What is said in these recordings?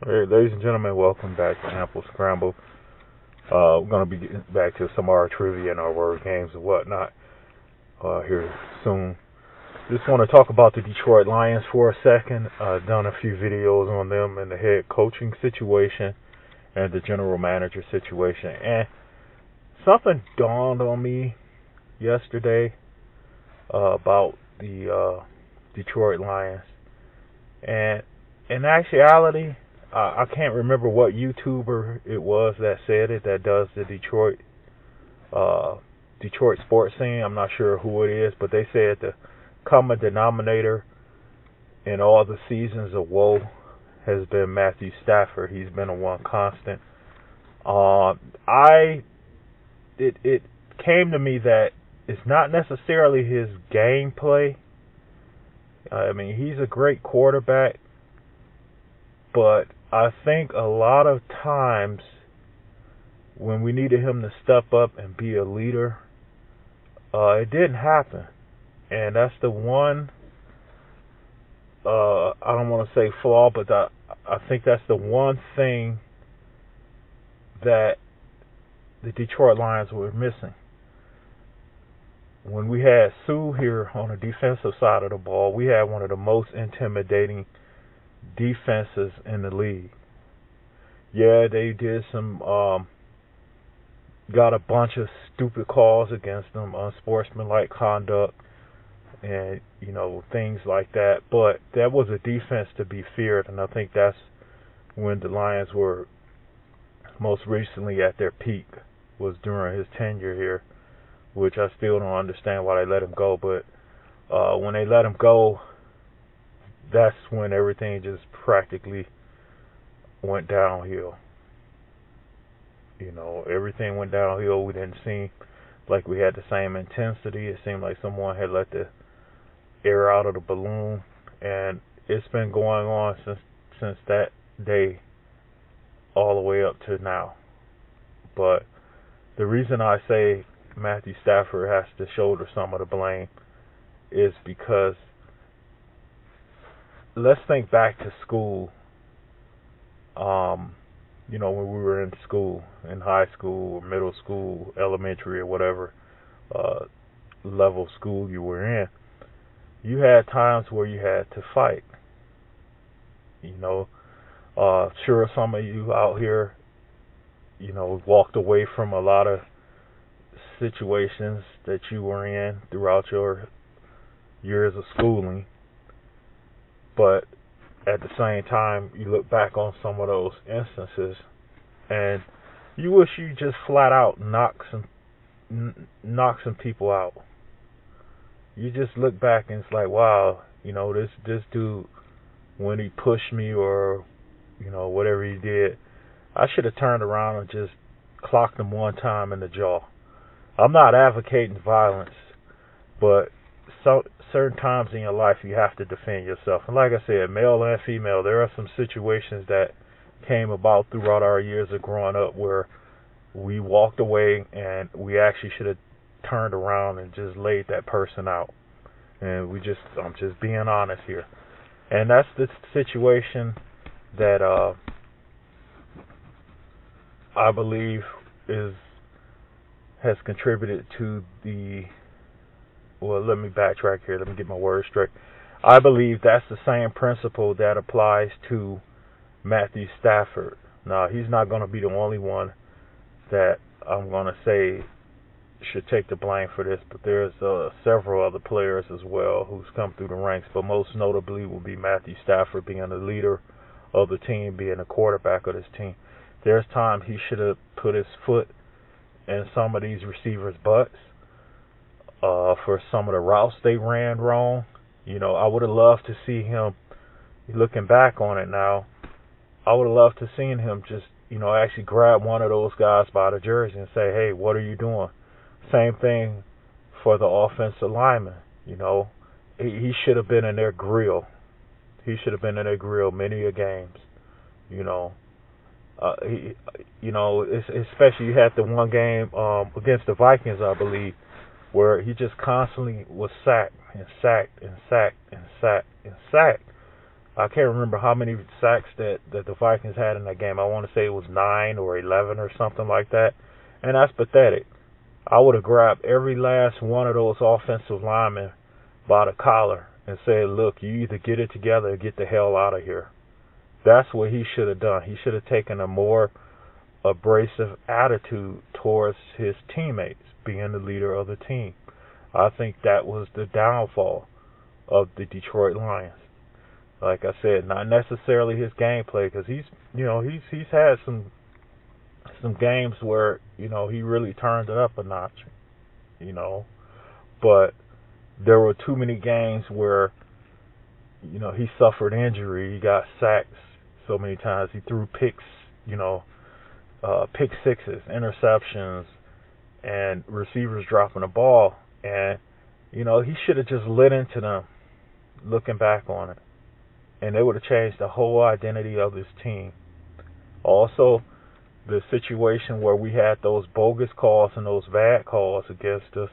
Hey, ladies and gentlemen, welcome back to AmpleScramble. We're going to be getting back to some of our trivia and our word games and whatnot here soon. Just want to talk about the Detroit Lions for a second. I've done a few videos on them and the head coaching situation and the general manager situation. And something dawned on me yesterday about the Detroit Lions. And in actuality, I can't remember what YouTuber it was that said it, that does the Detroit sports scene. I'm not sure who it is, but they said the common denominator in all the seasons of woe has been Matthew Stafford. He's been a one constant. It came to me that it's not necessarily his gameplay. I mean, he's a great quarterback, but I think a lot of times when we needed him to step up and be a leader, it didn't happen. And that's the one, I don't want to say flaw, but I think that's the one thing that the Detroit Lions were missing. When we had Suh here on the defensive side of the ball, we had one of the most intimidating defenses in the league. Yeah, they did some, got a bunch of stupid calls against them, unsportsmanlike conduct, and, things like that. But that was a defense to be feared, and I think that's when the Lions were most recently at their peak, was during his tenure here, which I still don't understand why they let him go. But when they let him go, that's when everything just practically went downhill. Everything went downhill. We didn't seem like we had the same intensity. It seemed like someone had let the air out of the balloon, and it's been going on since that day all the way up to now. But the reason I say Matthew Stafford has to shoulder some of the blame is because let's think back to school. When we were in school, in high school or middle school, elementary or whatever level of school you were in, you had times where you had to fight. Sure, some of you out here, walked away from a lot of situations that you were in throughout your years of schooling. But at the same time, you look back on some of those instances and you wish you just flat out knock some people out. You just look back and it's like, wow, this dude, when he pushed me or, whatever he did, I should have turned around and just clocked him one time in the jaw. I'm not advocating violence, but certain times in your life you have to defend yourself. And like I said, male and female, there are some situations that came about throughout our years of growing up where we walked away and we actually should have turned around and just laid that person out. And I'm just being honest here. And that's the situation that I believe has contributed to the. Well, let me backtrack here. Let me get my words straight. I believe that's the same principle that applies to Matthew Stafford. Now, he's not going to be the only one that I'm going to say should take the blame for this, but there's several other players as well who's come through the ranks, but most notably will be Matthew Stafford being the leader of the team, being the quarterback of this team. There's times he should have put his foot in some of these receivers' butts. For some of the routes they ran wrong. I would have loved to see him, looking back on it now, I would have loved to seen him just, actually grab one of those guys by the jersey and say, hey, what are you doing? Same thing for the offensive lineman. He should have been in their grill. He should have been in their grill many a games. Especially you had the one game against the Vikings, I believe, where he just constantly was sacked and sacked and sacked and sacked and sacked. I can't remember how many sacks that the Vikings had in that game. I want to say it was 9 or 11 or something like that. And that's pathetic. I would have grabbed every last one of those offensive linemen by the collar and said, look, you either get it together or get the hell out of here. That's what he should have done. He should have taken a more abrasive attitude towards his teammates, being the leader of the team. I think that was the downfall of the Detroit Lions. Like I said, not necessarily his gameplay, because he's had some games where he really turned it up a notch, but there were too many games where he suffered injury. He got sacked so many times. He threw picks, pick sixes, interceptions, and receivers dropping the ball, and he should have just lit into them. Looking back on it. And they would have changed the whole identity of his team. Also, the situation where we had those bogus calls and those bad calls against us,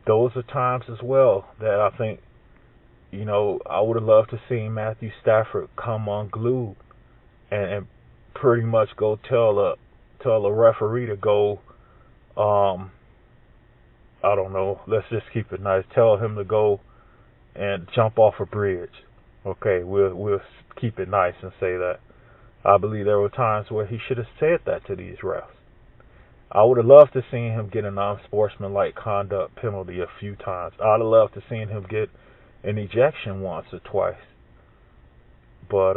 those are times as well that I think, I would have loved to see Matthew Stafford come unglued and pretty much go tell a referee to go, I don't know, let's just keep it nice, tell him to go and jump off a bridge. Okay, we'll keep it nice and say that. I believe there were times where he should have said that to these refs. I would have loved to seen him get a non-sportsmanlike conduct penalty a few times. I would have loved to seen him get an ejection once or twice. But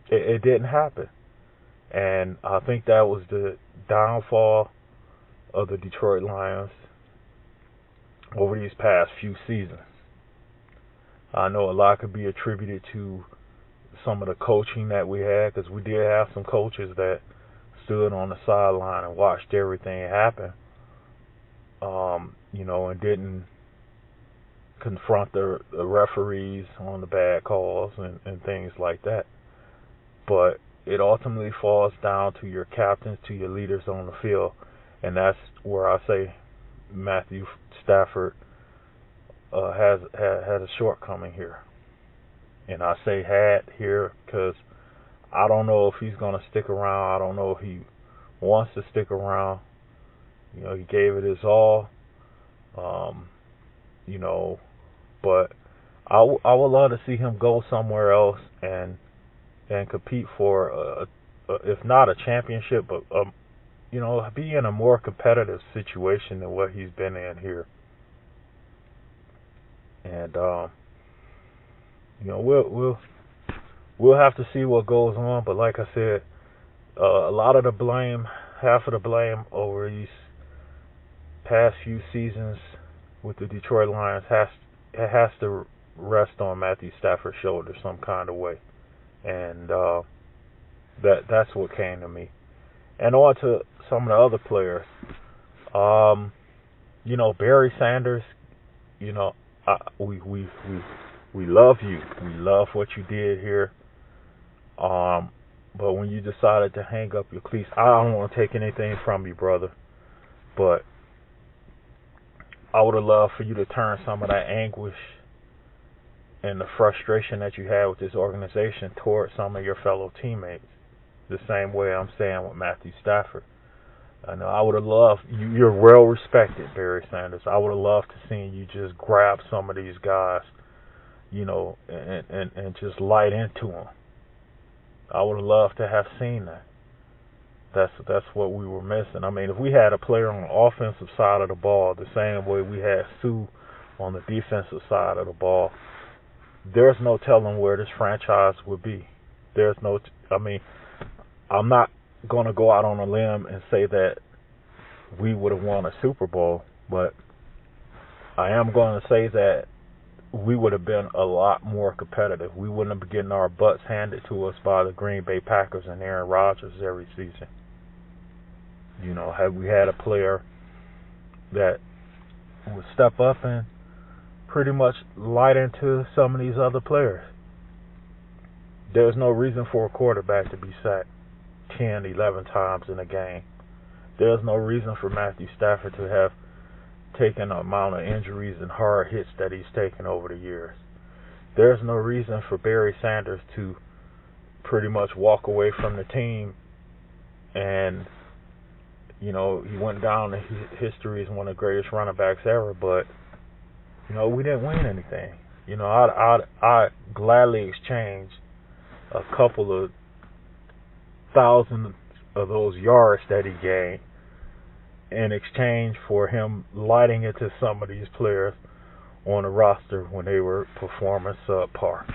it didn't happen. And I think that was the downfall of the Detroit Lions over these past few seasons. I know a lot could be attributed to some of the coaching that we had, because we did have some coaches that stood on the sideline and watched everything happen, and didn't confront the referees on the bad calls and things like that. But it ultimately falls down to your captains, to your leaders on the field, and that's where I say Matthew Stafford has a shortcoming here. And I say had here because I don't know if he's going to stick around. I don't know if he wants to stick around. He gave it his all. But I would love to see him go somewhere else and compete for if not a championship, but be in a more competitive situation than what he's been in here. And we'll have to see what goes on. But like I said, a lot of the blame, half of the blame over these past few seasons with the Detroit Lions has to rest on Matthew Stafford's shoulder some kind of way. And that's what came to me. And on to some of the other players. Barry Sanders, we love you. We love what you did here. But when you decided to hang up your cleats, I don't want to take anything from you, brother. But I would have loved for you to turn some of that anguish and the frustration that you had with this organization towards some of your fellow teammates. The same way I'm saying with Matthew Stafford. I know I would have loved, you're well respected, Barry Sanders. I would have loved to see you just grab some of these guys, and just light into them. I would have loved to have seen that. That's what we were missing. I mean, if we had a player on the offensive side of the ball the same way we had Suh on the defensive side of the ball, there's no telling where this franchise would be. I'm not going to go out on a limb and say that we would have won a Super Bowl, but I am going to say that we would have been a lot more competitive. We wouldn't have been getting our butts handed to us by the Green Bay Packers and Aaron Rodgers every season. Had we had a player that would step up and pretty much light into some of these other players. There's no reason for a quarterback to be sacked 10, 11 times in a game. There's no reason for Matthew Stafford to have taken the amount of injuries and hard hits that he's taken over the years. there's no reason for Barry Sanders to pretty much walk away from the team. And, you know, he went down in history as one of the greatest running backs ever, but, you know, we didn't win anything. You know, I'd gladly exchange a couple of thousand of those yards that he gained in exchange for him lighting into some of these players on the roster when they were performing subpar.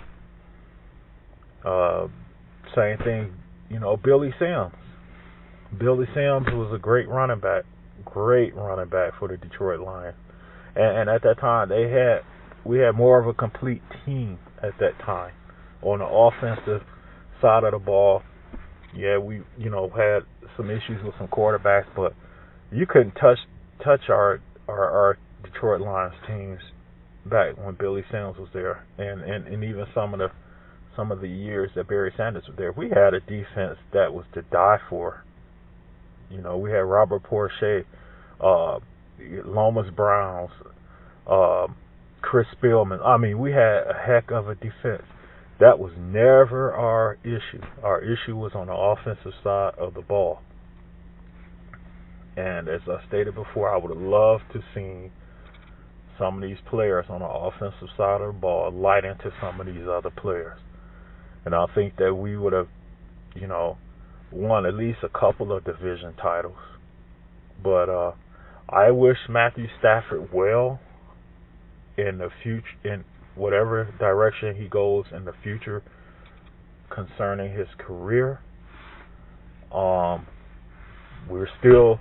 Same thing, you know, Billy Sims. Billy Sims was a great running back for the Detroit Lions. And at that time, we had more of a complete team at that time. On the offensive side of the ball, yeah, we, you know, had some issues with some quarterbacks, but you couldn't touch our Detroit Lions teams back when Billy Sims was there, and even some of the years that Barry Sanders was there. We had a defense that was to die for. You know, we had Robert Porcher, Lomas Browns, Chris Spielman. I mean, we had a heck of a defense. That was never our issue. Our issue was on the offensive side of the ball. And as I stated before, I would have loved to see some of these players on the offensive side of the ball light into some of these other players. And I think that we would have, you know, won at least a couple of division titles. But I wish Matthew Stafford well in the future, in whatever direction he goes in the future concerning his career. We're still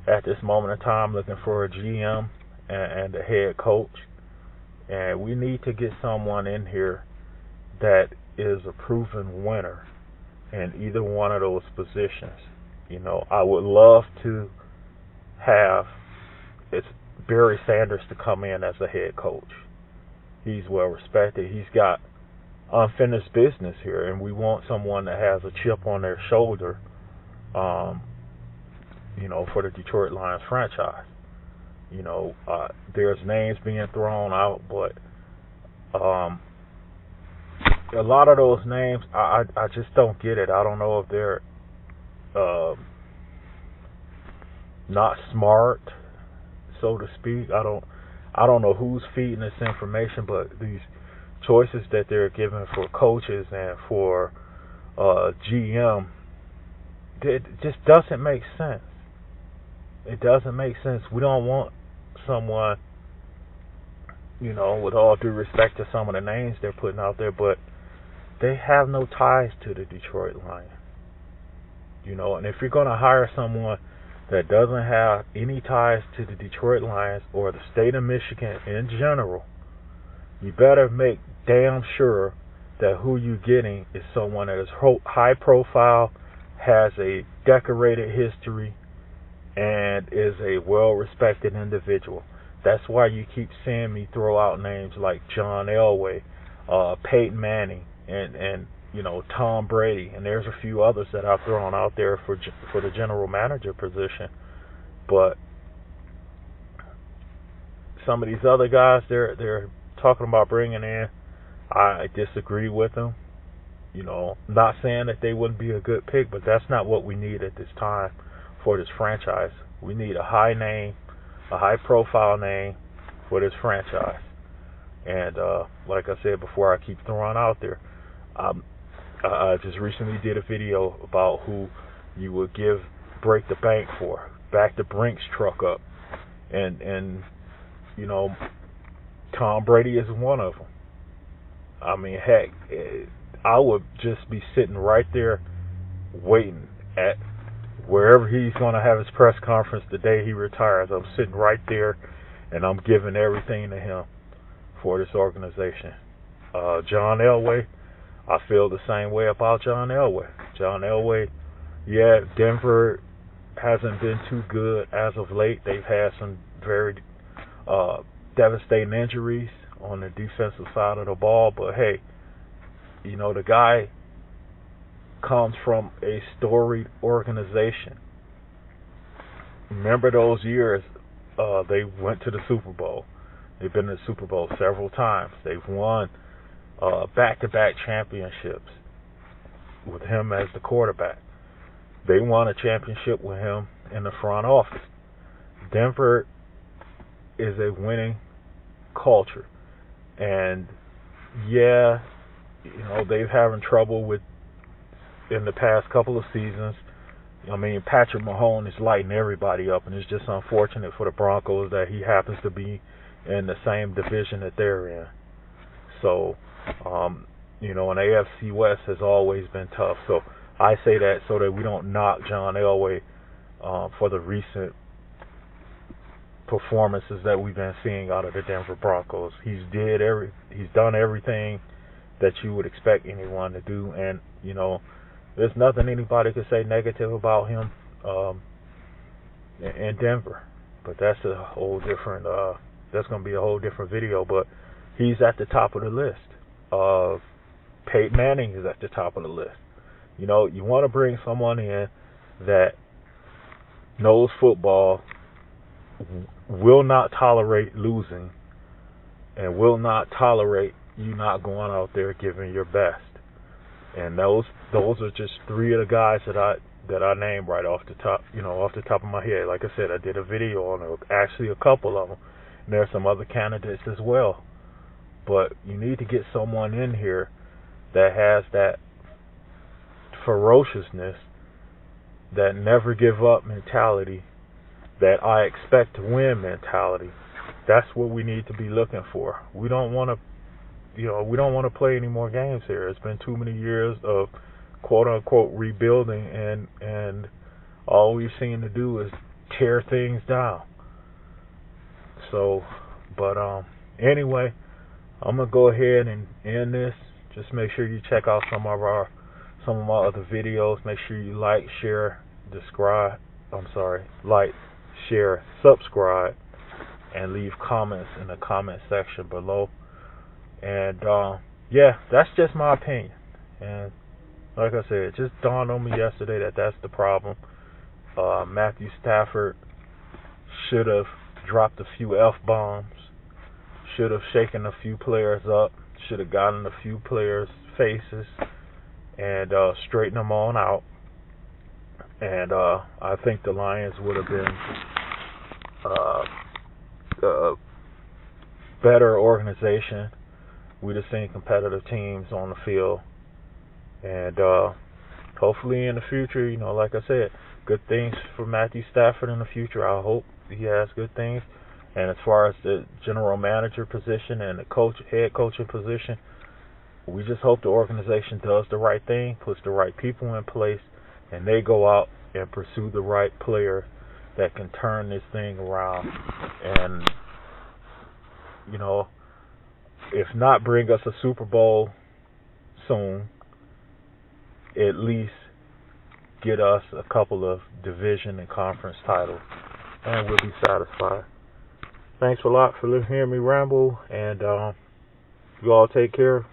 at this moment in time looking for a GM and a head coach, and we need to get someone in here that is a proven winner in either one of those positions. You know, I would love to have Barry Sanders to come in as a head coach. He's well respected. He's got unfinished business here, and we want someone that has a chip on their shoulder, you know, for the Detroit Lions franchise. You know, there's names being thrown out, but a lot of those names, I just don't get it. I don't know if they're not smart, so to speak. I don't know who's feeding this information, but these choices that they're giving for coaches and for GM, it just doesn't make sense. It doesn't make sense. We don't want someone, you know, with all due respect to some of the names they're putting out there, but they have no ties to the Detroit Lions. You know, and if you're going to hire someone that doesn't have any ties to the Detroit Lions or the state of Michigan in general, you better make damn sure that who you're getting is someone that is high profile, has a decorated history, and is a well-respected individual. That's why you keep seeing me throw out names like John Elway, Peyton Manning, and you know, Tom Brady, and there's a few others that I've thrown out there for the general manager position. But some of these other guys they're talking about bringing in, I disagree with them. You know, not saying that they wouldn't be a good pick, but that's not what we need at this time for this franchise. We need a high name, a high profile name for this franchise. And like I said before, I keep throwing out there, I just recently did a video about who you would break the bank for, back the Brinks truck up, and you know, Tom Brady is one of them. I mean, heck, I would just be sitting right there waiting at wherever he's going to have his press conference the day he retires. I'm sitting right there, and I'm giving everything to him for this organization. John Elway, I feel the same way about John Elway. John Elway, yeah, Denver hasn't been too good as of late. They've had some very devastating injuries on the defensive side of the ball, but hey, you know, the guy comes from a storied organization. Remember those years they went to the Super Bowl. They've been to the Super Bowl several times. They've won back-to-back championships with him as the quarterback. They won a championship with him in the front office. Denver is a winning culture, and yeah, they've having trouble with in the past couple of seasons. I mean, Patrick Mahomes is lighting everybody up, and it's just unfortunate for the Broncos that he happens to be in the same division that they're in. So, and AFC West has always been tough. So I say that so that we don't knock John Elway for the recent performances that we've been seeing out of the Denver Broncos. He's done everything that you would expect anyone to do, and there's nothing anybody could say negative about him in Denver. But that's a whole different. That's going to be a whole different video. But he's at the top of the list. Peyton Manning is at the top of the list. You want to bring someone in that knows football, will not tolerate losing, and will not tolerate you not going out there giving your best. And those are just three of the guys that I named right off the top, off the top of my head. Like I said, I did a video on actually a couple of them. And there are some other candidates as well. But you need to get someone in here that has that ferociousness, that never give up mentality, that I expect to win mentality. That's what we need to be looking for. We don't want to play any more games here. It's been too many years of quote unquote rebuilding, and all we've seen to do is tear things down. So, but anyway, I'm gonna go ahead and end this. Just make sure you check out some of my other videos. Make sure you like, share, subscribe, and leave comments in the comment section below. And that's just my opinion. And like I said, it just dawned on me yesterday that that's the problem. Matthew Stafford should have dropped a few F-bombs, should have shaken a few players up, should have gotten a few players' faces and straightened them on out. And I think the Lions would have been a better organization. We'd have seen competitive teams on the field. And hopefully in the future, like I said, good things for Matthew Stafford in the future. I hope he has good things. And as far as the general manager position and the head coaching position, we just hope the organization does the right thing, puts the right people in place, and they go out and pursue the right player that can turn this thing around. And, if not bring us a Super Bowl soon, at least get us a couple of division and conference titles, and we'll be satisfied. Thanks a lot for hearing me ramble, and you all take care.